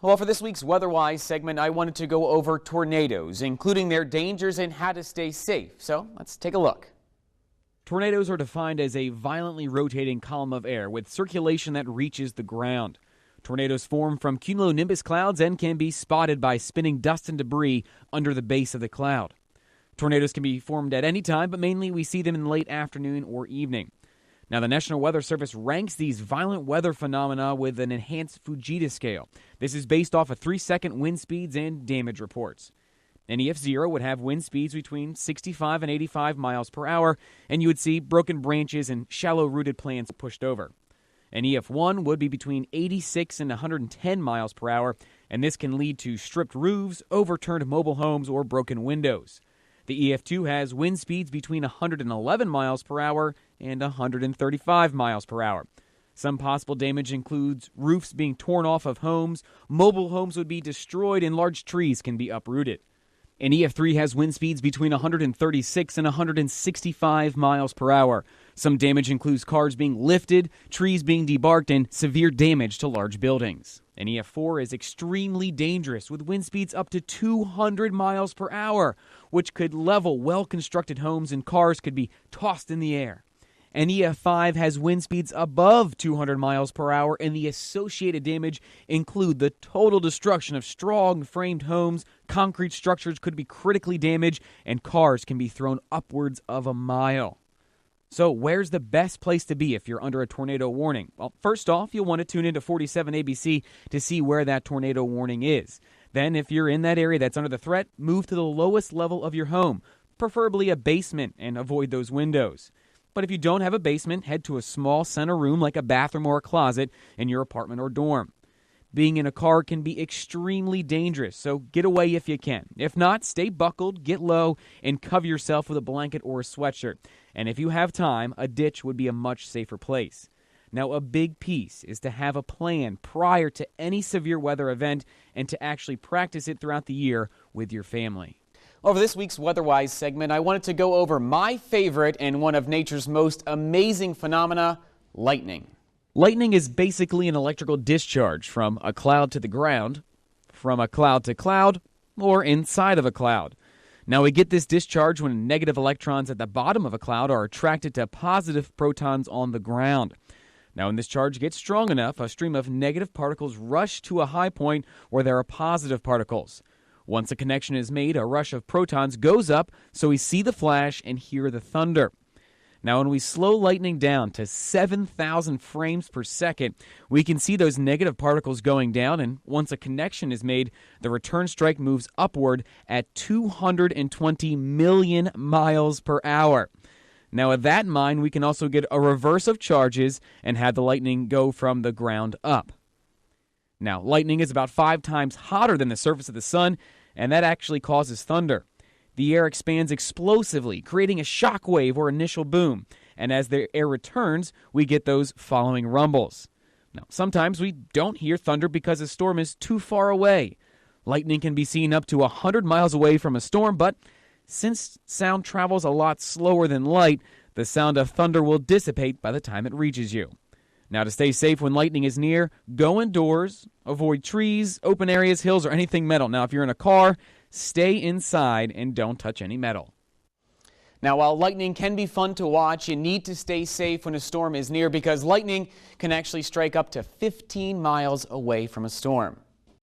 Well, for this week's WeatherWise segment, I wanted to go over tornadoes, including their dangers and how to stay safe. So let's take a look. Tornadoes are defined as a violently rotating column of air with circulation that reaches the ground. Tornadoes form from cumulonimbus clouds and can be spotted by spinning dust and debris under the base of the cloud. Tornadoes can be formed at any time, but mainly we see them in the late afternoon or evening. Now, the National Weather Service ranks these violent weather phenomena with an enhanced Fujita scale. This is based off of 3-second wind speeds and damage reports. An EF0 would have wind speeds between 65 and 85 miles per hour, and you would see broken branches and shallow-rooted plants pushed over. An EF1 would be between 86 and 110 miles per hour, and this can lead to stripped roofs, overturned mobile homes, or broken windows. The EF2 has wind speeds between 111 miles per hour and 135 miles per hour. Some possible damage includes roofs being torn off of homes, mobile homes would be destroyed, and large trees can be uprooted. An EF3 has wind speeds between 136 and 165 miles per hour. Some damage includes cars being lifted, trees being debarked, and severe damage to large buildings. An EF4 is extremely dangerous with wind speeds up to 200 miles per hour, which could level well-constructed homes and cars could be tossed in the air. An EF5 has wind speeds above 200 miles per hour, and the associated damage include the total destruction of strong framed homes, concrete structures could be critically damaged, and cars can be thrown upwards of a mile. So where's the best place to be if you're under a tornado warning? Well, first off, you'll want to tune into 47 ABC to see where that tornado warning is. Then, if you're in that area that's under the threat, move to the lowest level of your home, preferably a basement, and avoid those windows. But if you don't have a basement, head to a small center room like a bathroom or a closet in your apartment or dorm. Being in a car can be extremely dangerous, so get away if you can. If not, stay buckled, get low, and cover yourself with a blanket or a sweatshirt. And if you have time, a ditch would be a much safer place. Now, a big piece is to have a plan prior to any severe weather event and to actually practice it throughout the year with your family. Over this week's WeatherWise segment, I wanted to go over my favorite and one of nature's most amazing phenomena, lightning. Lightning is basically an electrical discharge from a cloud to the ground, from a cloud to cloud, or inside of a cloud. Now, we get this discharge when negative electrons at the bottom of a cloud are attracted to positive protons on the ground. Now, when this charge gets strong enough, a stream of negative particles rush to a high point where there are positive particles. Once a connection is made, a rush of protons goes up, so we see the flash and hear the thunder. Now, when we slow lightning down to 7,000 frames per second, we can see those negative particles going down, and once a connection is made, the return strike moves upward at 220 million miles per hour. Now, with that in mind, we can also get a reverse of charges and have the lightning go from the ground up. Now, lightning is about 5 times hotter than the surface of the sun, and that actually causes thunder. The air expands explosively, creating a shock wave or initial boom, and as the air returns, we get those following rumbles. Now, sometimes we don't hear thunder because a storm is too far away. Lightning can be seen up to 100 miles away from a storm, but since sound travels a lot slower than light, the sound of thunder will dissipate by the time it reaches you. Now, to stay safe when lightning is near, go indoors, avoid trees, open areas, hills, or anything metal. Now, if you're in a car, stay inside and don't touch any metal. Now, while lightning can be fun to watch, you need to stay safe when a storm is near because lightning can actually strike up to 15 miles away from a storm.